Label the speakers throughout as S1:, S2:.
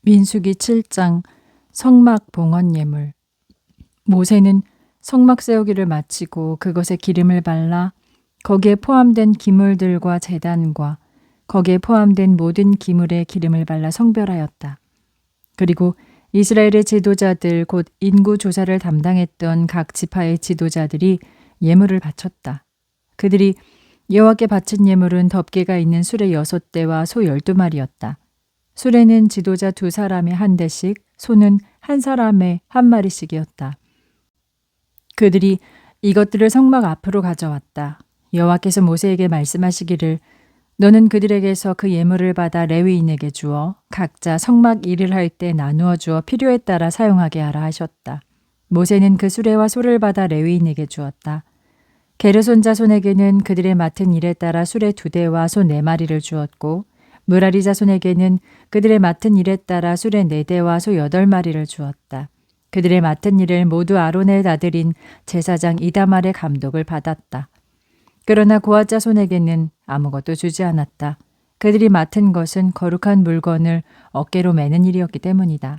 S1: 민수기 7장 성막 봉헌 예물. 모세는 성막 세우기를 마치고 그것에 기름을 발라 거기에 포함된 기물들과 제단과 거기에 포함된 모든 기물에 기름을 발라 성별하였다. 그리고 이스라엘의 지도자들 곧 인구 조사를 담당했던 각 지파의 지도자들이 예물을 바쳤다. 그들이 여호와께 바친 예물은 덮개가 있는 수레 6대와 소 12마리였다. 수레는 지도자 2사람에 한 대씩, 소는 한 사람에 한 마리씩이었다. 그들이 이것들을 성막 앞으로 가져왔다. 여호와께서 모세에게 말씀하시기를 너는 그들에게서 그 예물을 받아 레위인에게 주어 각자 성막 일을 할 때 나누어 주어 필요에 따라 사용하게 하라 하셨다. 모세는 그 수레와 소를 받아 레위인에게 주었다. 게르손 자손에게는 그들의 맡은 일에 따라 수레 2대와 소 4마리를 주었고 므라리 자손에게는 그들의 맡은 일에 따라 수레 4대와 소 8마리를 주었다. 그들의 맡은 일을 모두 아론의 아들인 제사장 이다말의 감독을 받았다. 그러나 고앗 자손에게는 아무것도 주지 않았다. 그들이 맡은 것은 거룩한 물건을 어깨로 매는 일이었기 때문이다.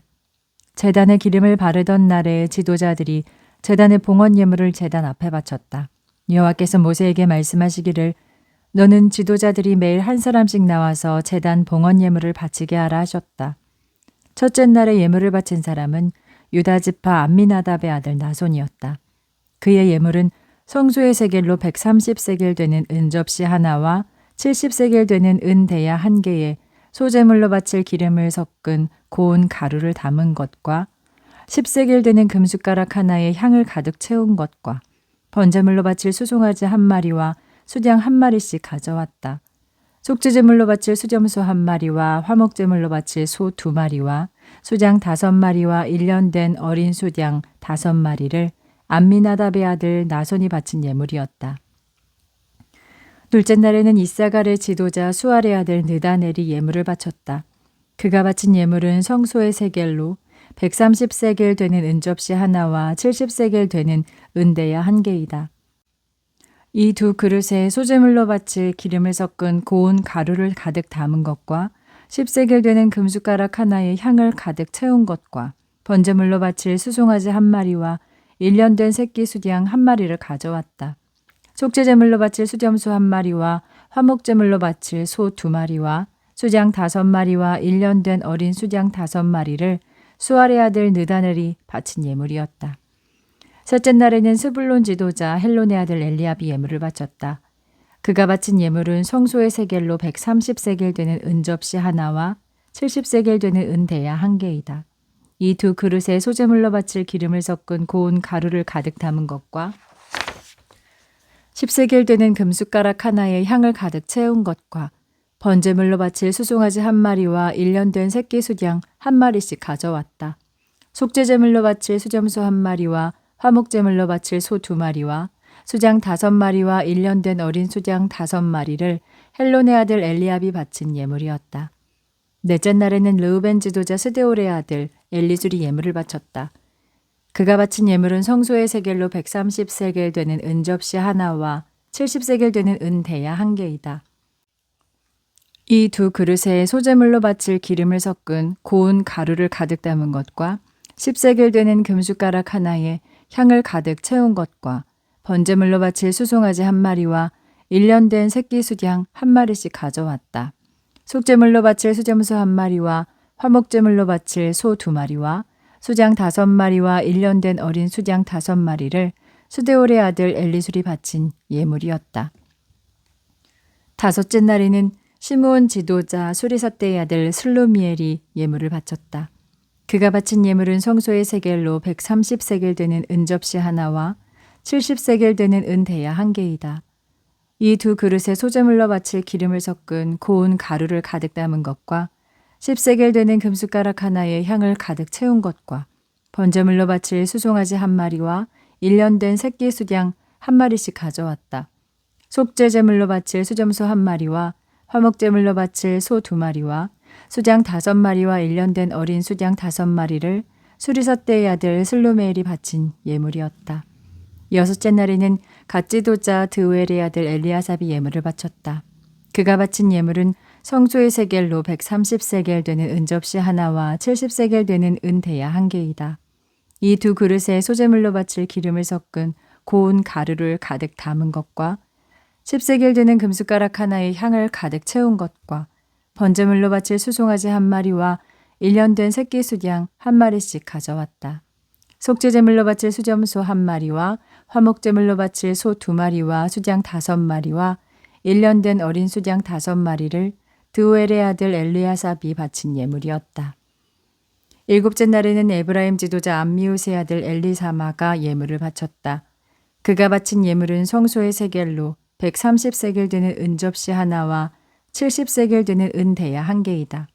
S1: 제단에 기름을 바르던 날에 지도자들이 제단의 봉헌 예물을 제단 앞에 바쳤다. 여호와께서 모세에게 말씀하시기를 너는 지도자들이 매일 한 사람씩 나와서 제단 봉헌 예물을 바치게 하라 하셨다. 첫째 날에 예물을 바친 사람은 유다 지파 암미나답의 아들 나손이었다. 그의 예물은 성소의 세겔로 130세겔 되는 은접시 하나와 70세겔 되는 은대야 1개에 소제물로 바칠 기름을 섞은 고운 가루를 담은 것과 10세겔 되는 금숟가락 하나에 향을 가득 채운 것과 번제물로 바칠 수송아지 1마리와 수장 1마리씩 가져왔다. 속죄제물로 바칠 수점소 1마리와 화목제물로 바칠 소 2마리와 수장 5마리와 1년 된 어린 수장 5마리를 암미나답의 아들 나손이 바친 예물이었다. 둘째 날에는 이사갈의 지도자 수알의 아들 느다넬이 예물을 바쳤다. 그가 바친 예물은 성소의 세겔로 130세겔 되는 은접시 하나와 70세겔 되는 은대야 1개이다. 이 2 그릇에 소제물로 바칠 기름을 섞은 고운 가루를 가득 담은 것과 10세겔 되는 금숟가락 하나에 향을 가득 채운 것과 번제물로 바칠 수송아지 1마리와 1년 된 새끼 수양 1마리를 가져왔다. 속죄제물로 바칠 수점소 1마리와 화목제물로 바칠 소 2마리와 수장 5마리와 1년 된 어린 수장 5마리를 수알의 아들 느다넬이 바친 예물이었다. 셋째 날에는 스불론 지도자 헬론의 아들 엘리압이 예물을 바쳤다. 그가 바친 예물은 성소의 세겔로 130세겔 되는 은접시 하나와 70세겔 되는 은대야 1개이다. 이 2 그릇에 소제물로 바칠 기름을 섞은 고운 가루를 가득 담은 것과 10세겔 되는 금숟가락 하나에 향을 가득 채운 것과 번제물로 바칠 수송아지 1마리와 1년 된 새끼 수양 1마리씩 가져왔다. 속죄제물로 바칠 수점소 1마리와 화목제물로 바칠 소 2마리와 수장 5마리와 1년 된 어린 수장 5마리를 헬론의 아들 엘리압이 바친 예물이었다. 넷째 날에는 르우벤 지도자 스데올의 아들 엘리술이 예물을 바쳤다. 그가 바친 예물은 성소의 세겔로 130세겔 되는 은접시 하나와 70세겔 되는 은대야 1개이다. 이 2 그릇에 소제물로 바칠 기름을 섞은 고운 가루를 가득 담은 것과 10세겔 되는 금숟가락 하나에 향을 가득 채운 것과 번제물로 바칠 수송아지 1마리와 1년 된 새끼 수양 1마리씩 가져왔다. 속죄물로 바칠 수점소 1마리와 화목제물로 바칠 소 2마리와 수장 5마리와 1년 된 어린 수장 5마리를 스데올의 아들 엘리술이 바친 예물이었다. 다섯째 날에는 시므온 지도자 수리사떼의 아들 슬루미엘이 예물을 바쳤다. 그가 바친 예물은 성소의 세겔로 130세겔 되는 은접시 하나와 70세겔 되는 은대야 1개이다. 이 2 그릇에 소제물로 바칠 기름을 섞은 고운 가루를 가득 담은 것과 10세겔 되는 금숟가락 하나에 향을 가득 채운 것과 번제물로 바칠 수송아지 1마리와 1년 된 새끼 수양 1마리씩 가져왔다. 속죄제물로 바칠 수점소 1마리와 화목제물로 바칠 소 2마리와 수장 5마리와 1년 된 어린 수장 5마리를 수리사떼의 아들 슬루메엘이 바친 예물이었다. 여섯째 날에는 갓지도자 드우엘의 아들 엘리아삽이 예물을 바쳤다. 그가 바친 예물은 성소의 세겔로 130세겔 되는 은접시 하나와 70세겔 되는 은대야 한 개이다. 이 두 그릇에 소재물로 바칠 기름을 섞은 고운 가루를 가득 담은 것과 10세겔 되는 금숟가락 하나에 향을 가득 채운 것과 번제물로 바칠 수송아지 한 마리와 1년 된 새끼 수양 한 마리씩 가져왔다. 속죄제물로 바칠 수점소 한 마리와 화목제물로 바칠 소 2마리와 수장 5마리와 1년 된 어린 수장 5마리를 드우엘의 아들 엘리아삽이 바친 예물이었다. 일곱째 날에는 에브라임 지도자 암미우스의 아들 엘리사마가 예물을 바쳤다. 그가 바친 예물은 성소의 세겔로 130세겔 되는 은접시 하나와 70세겔 되는 은대야 한 개이다.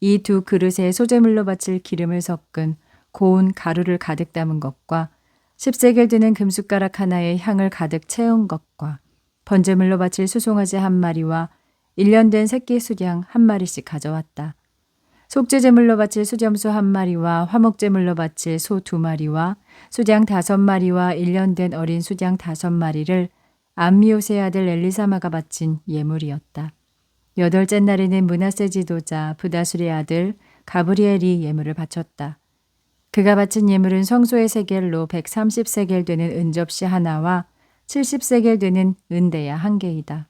S1: 이 두 그릇에 소재물로 바칠 기름을 섞은 고운 가루를 가득 담은 것과 10세겔 되는 금숟가락 하나에 향을 가득 채운 것과 번제물로 바칠 수송아지 한 마리와 1년 된 새끼 수양 한 마리씩 가져왔다. 속죄제물로 바칠 수점소 한 마리와 화목제물로 바칠 소 2마리와 수장 5마리와 1년 된 어린 수장 5마리를 암미오스의 아들 엘리사마가 바친 예물이었다. 여덟째 날에는 므낫세 지도자 브다술의 아들 가브리엘이 예물을 바쳤다. 그가 바친 예물은 성소의 세겔로 130세겔 되는 은접시 하나와 70세겔 되는 은대야 한 개이다.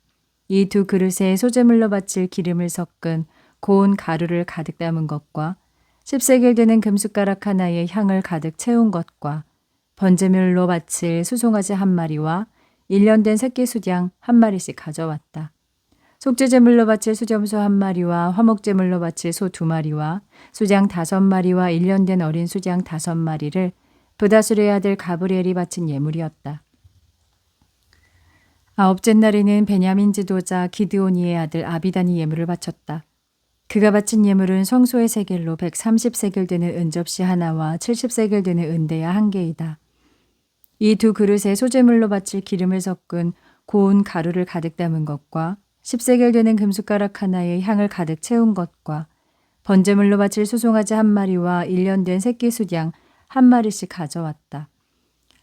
S1: 이 두 그릇에 소재물로 바칠 기름을 섞은 고운 가루를 가득 담은 것과 10세겔 되는 금숟가락 하나에 향을 가득 채운 것과 번제물로 바칠 수송아지 한 마리와 1년 된 새끼 수양 한 마리씩 가져왔다. 속죄제물로 바칠 수점소 한 마리와 화목제물로 바칠 소 2마리와 수장 5마리와 1년 된 어린 수장 5마리를 브다술의 아들 가브리엘이 바친 예물이었다. 아홉째 날에는 베냐민 지도자 기드오니의 아들 아비단이 예물을 바쳤다. 그가 바친 예물은 성소의 세겔로 130세겔 되는 은접시 하나와 70세겔 되는 은대야 한 개이다. 이 두 그릇에 소재물로 바칠 기름을 섞은 고운 가루를 가득 담은 것과 10세겔 되는 금숟가락 하나에 향을 가득 채운 것과 번제물로 바칠 수송아지 한 마리와 1년 된 새끼 수양 한 마리씩 가져왔다.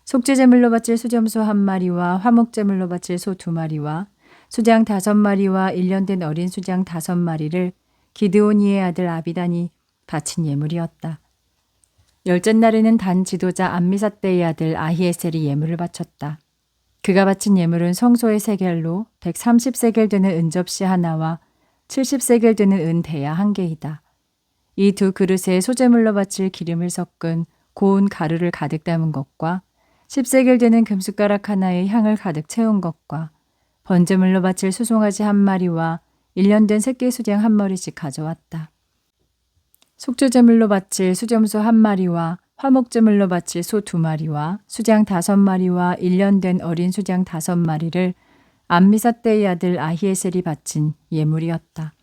S1: 속죄제물로 바칠 수점소 한 마리와 화목제물로 바칠 소 2마리와 수장 5마리와 1년 된 어린 수장 5마리를 기드오니의 아들 아비단이 바친 예물이었다. 열째 날에는 단 지도자 암미사떼의 아들 아히에셀이 예물을 바쳤다. 그가 바친 예물은 성소의 세겔로 130세겔 되는 은접시 하나와 70세겔 되는 은대야 한 개이다. 이 두 그릇에 소재물로 바칠 기름을 섞은 고운 가루를 가득 담은 것과 10세겔 되는 금숟가락 하나에 향을 가득 채운 것과 번제물로 바칠 수송아지 한 마리와 1년 된 새끼 수장 한 마리씩 가져왔다. 속죄제물로 바칠 수점소 한 마리와 화목제물로 바칠 소 2마리와 수장 5마리와 1년 된 어린 수장 5마리를 암미사떼의 아들 아히에셀이 바친 예물이었다.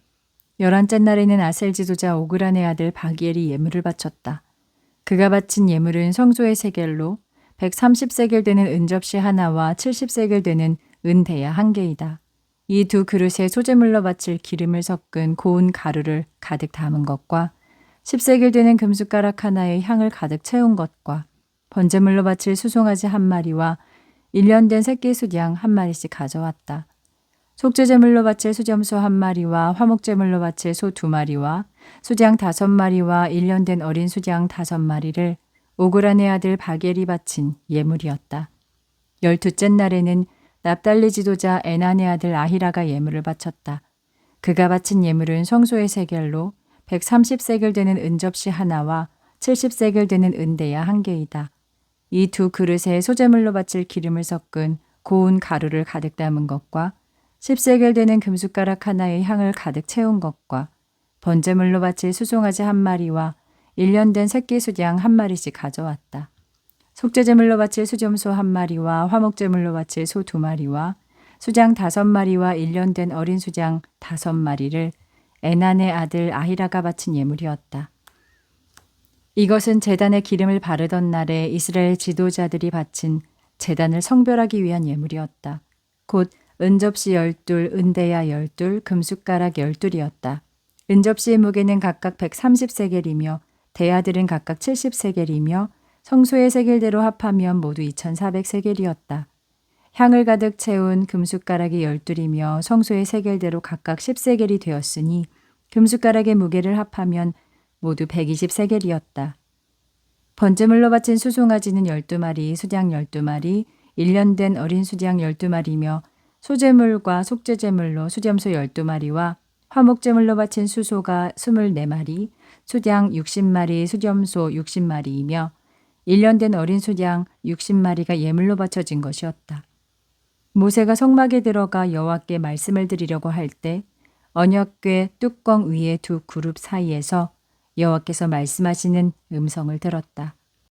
S1: 11째 날에는 아셀 지도자 오그란의 아들 바기엘이 예물을 바쳤다. 그가 바친 예물은 성소의 세겔로 130세겔 되는 은접시 하나와 70세겔 되는 은대야 한 개이다. 이 두 그릇에 소재물로 바칠 기름을 섞은 고운 가루를 가득 담은 것과 10세겔 되는 금숟가락 하나에 향을 가득 채운 것과 번제물로 바칠 수송아지 한 마리와 1년 된 새끼 수양 한 마리씩 가져왔다. 속죄제물로 바칠 수점소 한 마리와 화목제물로 바칠 소 2마리와 수장 5마리와 1년 된 어린 수장 5마리를 오그란의 아들 바겔이 바친 예물이었다. 12째 날에는 납달리 지도자 에난의 아들 아히라가 예물을 바쳤다. 그가 바친 예물은 성소의 세겔로 130세겔 되는 은접시 하나와 70세겔 되는 은대야 한 개이다. 이 두 그릇에 소재물로 바칠 기름을 섞은 고운 가루를 가득 담은 것과 10세겔 되는 금숟가락 하나에 향을 가득 채운 것과 번제물로 바칠 수송아지 한 마리와 1년 된 새끼 수장 한 마리씩 가져왔다. 속죄제물로 바칠 수점소 한 마리와 화목제물로 바칠 소 2마리와 수장 5마리와 1년 된 어린 수장 5마리를 에난의 아들 아히라가 바친 예물이었다. 이것은 제단에 기름을 바르던 날에 이스라엘 지도자들이 바친 제단을 성별하기 위한 예물이었다. 곧 은접시 12, 은대야 12, 금숟가락 12이었다. 은접시의 무게는 각각 130세겔이며 대야들은 각각 70세겔이며 성소의 세겔대로 합하면 모두 2400세겔이었다. 향을 가득 채운 금숟가락이 12이며 성소의 세겔대로 각각 10세겔이 되었으니 금숟가락의 무게를 합하면 모두 120세겔이었다. 번제물로 바친 수송아지는 12마리, 수장 12마리, 1년 된 어린 수장 12마리며 소제물과 속죄제물로 수염소 12마리와 화목제물로 바친 수소가 24마리, 수장 60마리, 수염소 60마리이며 1년 된 어린 수장 60마리가 예물로 바쳐진 것이었다. 모세가 성막에 들어가 여호와께 말씀을 드리려고 할 때 언약궤 뚜껑 위에 두 그룹 사이에서 여호와께서 말씀하시는 음성을 들었다.